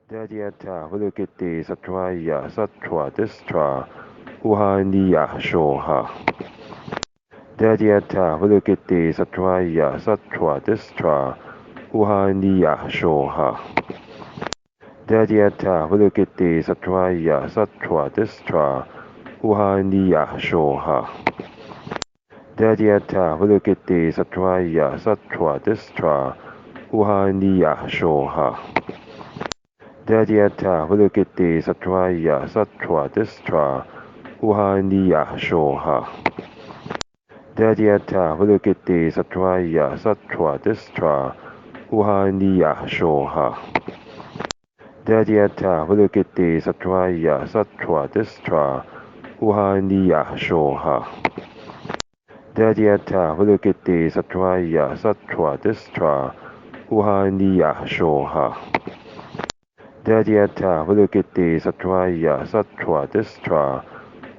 Dadiata Hulukiti Satvaya Sattva Distra Uhaniya Shoha Dadiata Hulukiti Satvaya Sattva Distra Uhaniya Shoha Dadiata Hulukiti Satvaya Sattva Distra Uhaniya Shoha Dadiata Hulukiti Satvaya Sattva Distra Uhaniya Shoha Dadiata Hulukiti Satvaya Sattva Distra Uhaniya Shoha Dadiata Hulukiti Satvaya Sattva Distra Uhaniya Shoha Dadiata Hulukiti Satvaya Sattva Distra Uhaniya Shoha Dadiata Hulukiti Satvaya Sattva Distra Uhaniya Shoha Dadiata Hulukiti Satvaya Sattva Distra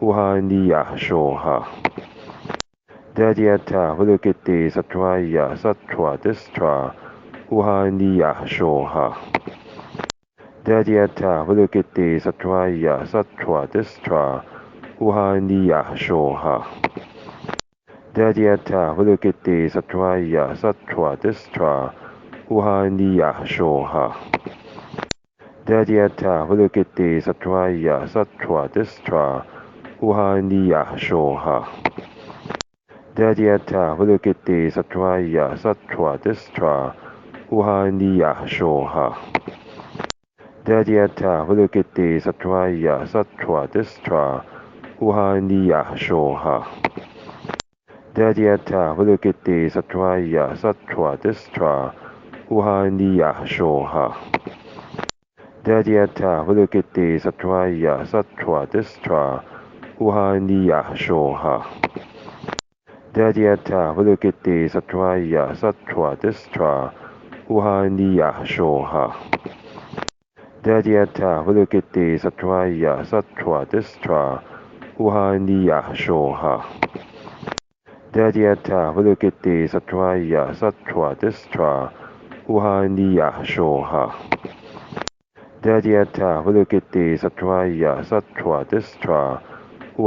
Uhaniya Shoha Dadiata Hulukiti Satvaya Sattva Distra Uhaniya Shoha Dadiata Hulukiti Satvaya Sattva Distra Uhaniya Shoha Dadiata Hulukiti Satvaya Sattva Distra Uhaniya Shoha Dadiata Hulukiti Satvaya Sattva Distra Uhaniya Shoha Dadiata Hulukiti Satvaya Sattva Distra Uhaniya Shoha Dadiata Hulukiti Satvaya Sattva Distra Uhaniya Shoha Dadiata Hulukiti Satvaya Sattva Distra Uhaniya Shoha Dadiata Hulukiti Satvaya Sattva Distra Uhaniya Shoha Dadiata Hulukiti Satvaya Sattva Distra Uhaniya Shoha Dadiata Hulukiti Satvaya Sattva Distra Uhaniya Shoha Dadiata Hulukiti Satvaya Sattva Distra Uhaniya Shoha Dadiata Hulukiti Satvaya Sattva Distra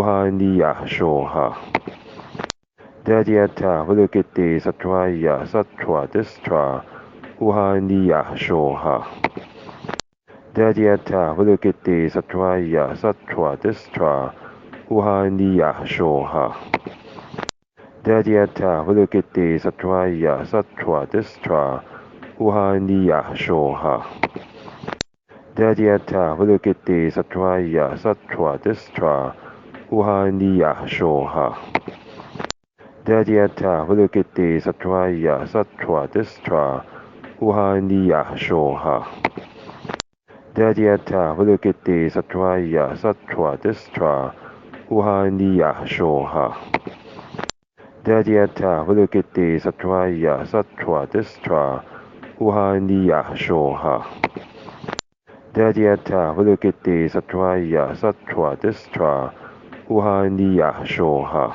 Uhaniya Shoha Dadiata Hulukiti Satvaya Sattva Distra Uhaniya Shoha Dadiata Hulukiti Satvaya Sattva Distra Uhaniya Shoha Dadiata Hulukiti Satvaya Sattva Distra Uhaniya Shoha Dadiata Hulukiti Satvaya Sattva Distra Uhaniya Shoha Dadiata Hulukiti Satvaya Sattva Distra Uhaniya Shoha Dadiata Hulukiti Satvaya Sattva Distra Uhaniya Shoha Dadiata Hulukiti Satvaya Sattva Distra Uhaniya Shoha Dadiata Hulukiti Satvaya Sattva Distra Uhaniya Shoha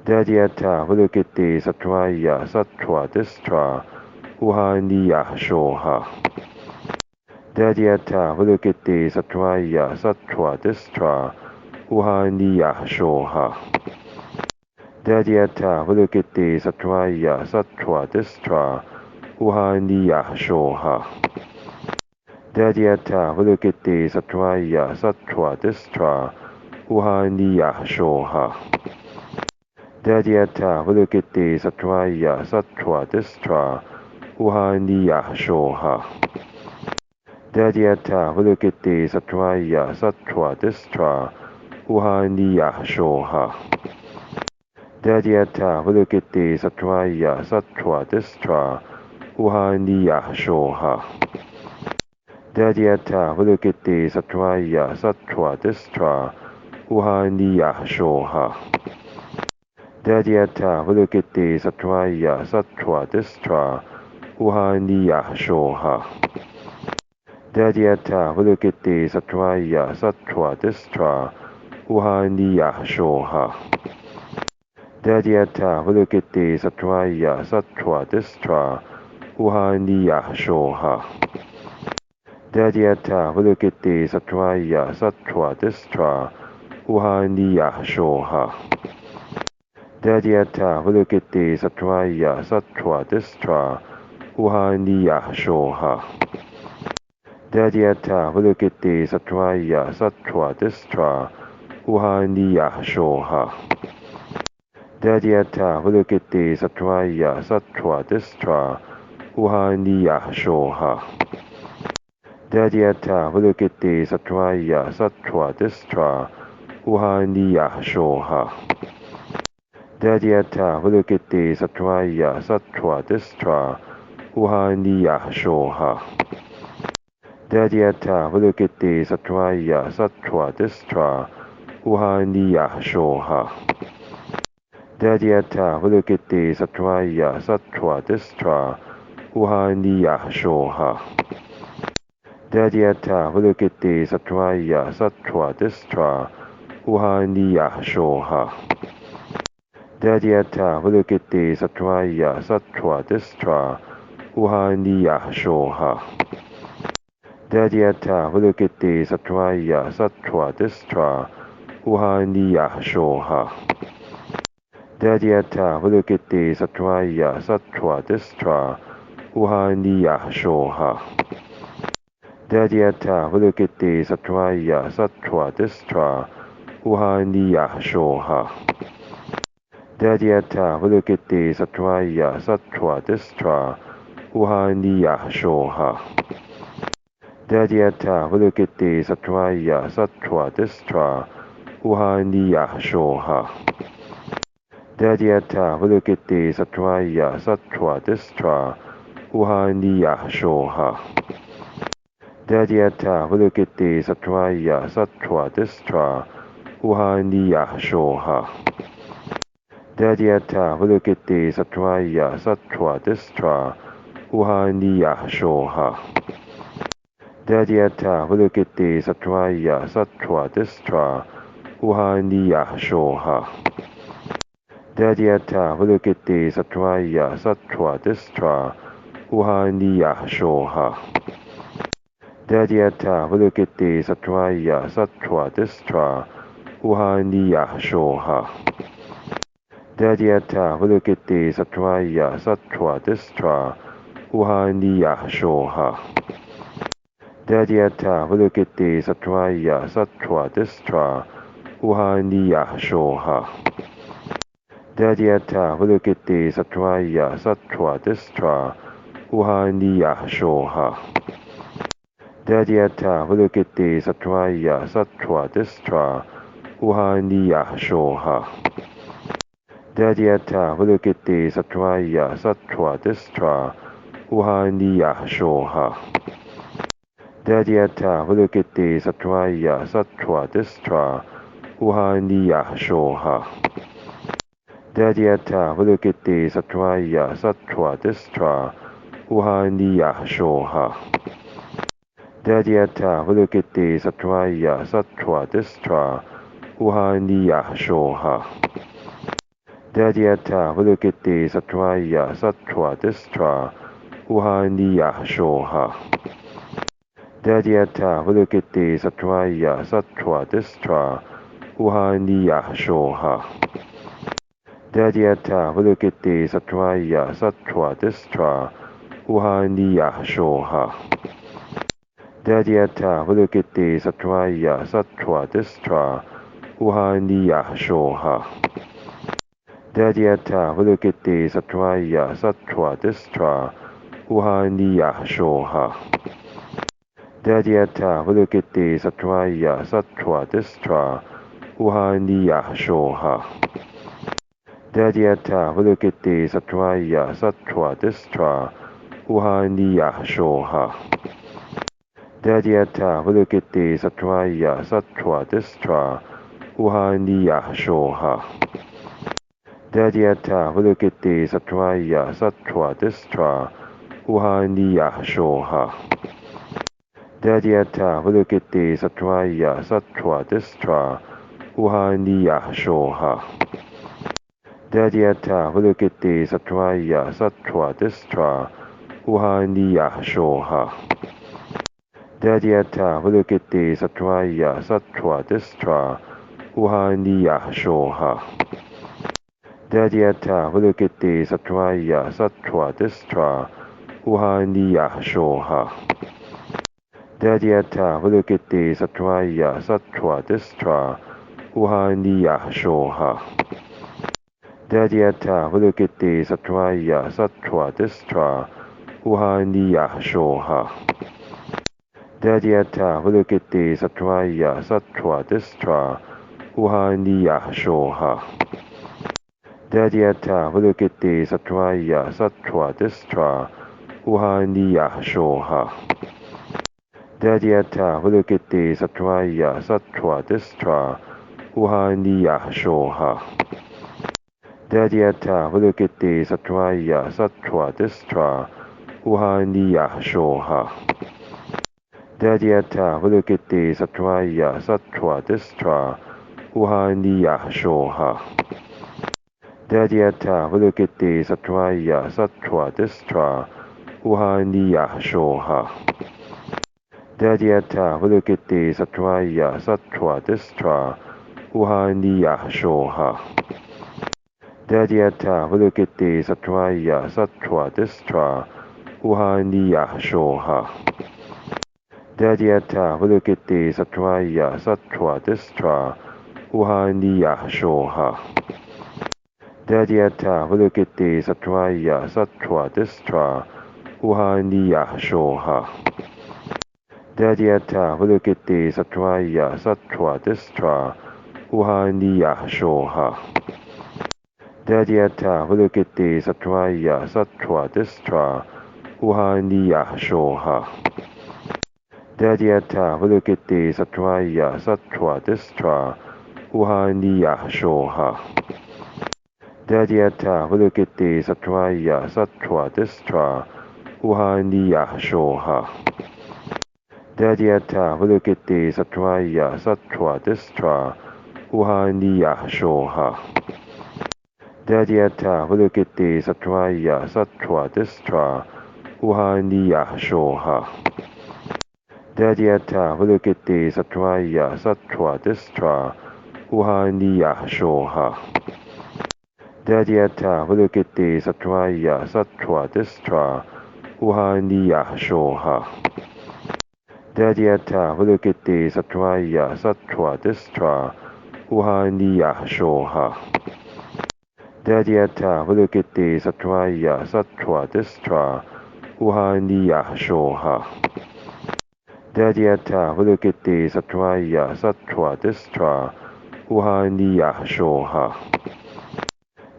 Dadiata Hulukiti Satvaya Sattva Distra Uhaniya Shoha Dadiata Hulukiti Satvaya Sattva Distra Uhaniya Shoha Dadiata Hulukiti Satvaya Sattva Distra Uhaniya Shoha Dadiata Hulukiti Satvaya Sattva Distra Uhaniya Shoha Dadiata Hulukiti Satvaya Sattva Distra Uhaniya Shoha Dadiata Hulukiti Satvaya Sattva Distra Uhaniya Shoha Dadiata Hulukiti Satvaya Sattva Distra Uhaniya Shoha Dadiata Hulukiti Satvaya Sattva Distra Uhaniya Shoha Dadiata Hulukiti Satvaya Sattva Distra Uhaniya Shoha Dadiata Hulukiti Satvaya Sattva Distra Uhaniya Shoha Dadiata Hulukiti Satvaya Sattva Distra Uhaniya Shoha Dadyata Vilukiti Satvaya Sattva Distra Uhaniya Shoha Dadyata Vilukiti Satvaya Sattva Distra Uhaniya Shoha Dadyata Vilukiti Satvaya Sattva Distra Uhaniya Shoha Dadyata Vilukiti Satvaya Sattva Distra Uhaniya Shoha Dadyata Vilukiti Satvaya Sattva Distra Uhaniya Shoha Dadyata Vilukiti Satvaya Sattva Distra Uhaniya Shoha Dadyata Vilukiti Satvaya Sattva Distra Uhaniya Shoha Dadyata Vilukiti Satvaya Sattva Distra Uhaniya Shoha Dadyata Vilukiti Satvaya Sattva Distra Uhaniya Shoha Dadyata Vilukiti Satvaya Sattva Distra Uhaniya Shoha Dadyata Vilukiti Satvaya Sattva Distra Uhaniya Shoha Dadyata Vilukiti Satvaya Sattva Distra Uhaniya Shoha Dadyata Vilukiti Satvaya Sattva Distra Uhaniya Shoha Dadyata Vilukiti Satvaya Sattva Distra Uhaniya Shoha Dadyata Vilukiti Satvaya Sattva Distra Uhaniya Shoha Dadyata Vilukiti Satvaya Sattva Distra Uhaniya Shoha Dadyata Vilukiti Satvaya Sattva Distra Uhaniya Shoha Dadyata Vilukiti Satvaya Sattva Distra Uhaniya Shoha Dadyata Vilukiti Satvaya Sattva Distra Uhaniya Shoha Dadyata Vilukiti Satvaya Sattva Distra Uhaniya Shoha Dadyata Vilukiti Satvaya Sattva Distra Uhaniya Shoha Dadyata Vilukiti Satvaya Sattva Distra Uhaniya Shoha Dadyata Vilukiti Satvaya Sattva Distra Uhaniya Shoha Dadyata Vilukiti Satvaya Sattva Distra Uhaniya Shoha Dadyata Vilukiti Satvaya Sattva Distra Uhaniya Shoha Dadyata Vilukiti Satvaya Sattva Distra Uhaniya Shoha Dadyata Vilukiti Satvaya Sattva Distra Uhaniya Shoha Dadyata Vilukiti Satvaya Sattva Distra Uhaniya Shoha Dadyata Vilukiti Satvaya Sattva Distra Uhaniya Shoha Dadyata Vilukiti Satvaya Sattva Distra Uhaniya Shoha Dadyata Vilukiti Satvaya Sattva Distra Uhaniya Shoha Dadyata Vilukiti Satvaya Sattva Distra Uhaniya Shoha Dadyata Vilukiti Satvaya Sattva Distra Uhaniya Shoha Dadyata Vilukiti Satvaya Sattva Distra Uhaniya Shoha Dadyata Vilukiti Satvaya Sattva Distra Uhaniya Shoha Dadyata Vilukiti Satvaya Sattva Distra Uhaniya Shoha Dadyata Vilukiti Satvaya Sattva Distra Uhaniya Shoha Dadyata Vilukiti Satvaya Sattva Distra Uhaniya Shoha Dadyata Vilukiti Satvaya Sattva Distra Uhaniya Shoha Dadyata Vilukiti Satvaya Sattva Distra Uhaniya Shoha Dadyata Vilukiti Satvaya Sattva Distra Uhaniya Shoha Dadyata Vilukiti Satvaya Sattva Distra Uhaniya Shoha Dadyata Vilukiti Satvaya Sattva Distra Uhaniya Shoha Dadyata Vilukiti Satvaya Sattva Distra Uhaniya Shoha Dadyata Vilukiti Satvaya Sattva Distra Uhaniya Shoha Dadyata Vilukiti Satvaya Sattva Distra Uhaniya Shoha Dadyata Vilukiti Satvaya Sattva Distra Uhaniya Shoha Dadyata Vilukiti Satvaya Sattva Distra Uhaniya Shoha Dadyata Vilukiti Satvaya Sattva Distra Uhaniya Shoha Dadyata Vilukiti Satvaya Sattva Distra Uhaniya Shoha Dadyata Vilukiti Satvaya Sattva Distra Uhaniya Shoha Dadyata Vilukiti Satvaya Sattva Distra Uhaniya Shoha Dadyata Vilukiti Satvaya Sattva Distra Uhaniya Shoha Dadyata Vilukiti Satvaya Sattva Distra Uhaniya Shoha Dadyata Vilukiti Satvaya Sattva Distra Uhaniya Shoha Dadyata Vilukiti Satvaya Sattva Distra Uhaniya Shoha Dadyata Vilukiti Satvaya Sattva Distra Uhaniya Shoha Dadyata Vilukiti Satvaya Sattva Distra Uhaniya Shoha Dadyata Vilukiti Satvaya Sattva Distra Uhaniya Shoha Dadyata Vilukiti Satvaya Sattva Distra Uhaniya Shoha Dadyata Vilukiti Satvaya Sattva Distra Uhaniya Shoha Dadyata Vilukiti Satvaya Sattva Distra Uhaniya Shoha Dadyata Vilukiti Satvaya Sattva Distra Uhaniya Shoha Dadyata Vilukiti Satvaya Sattva Distra Uhaniya Shoha Dadyata Vilukiti Satvaya Sattva Distra Uhaniya Shoha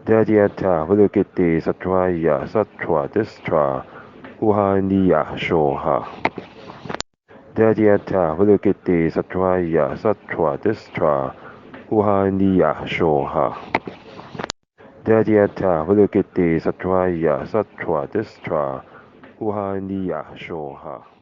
Dadyata Vilukiti Satvaya Sattva Distra Uhaniya Shoha Dadyata Vilukiti Satvaya Sattva Distra Uhaniya Shoha Dadyata Vilukiti Satvaya Sattva Distra Uhaniya Shoha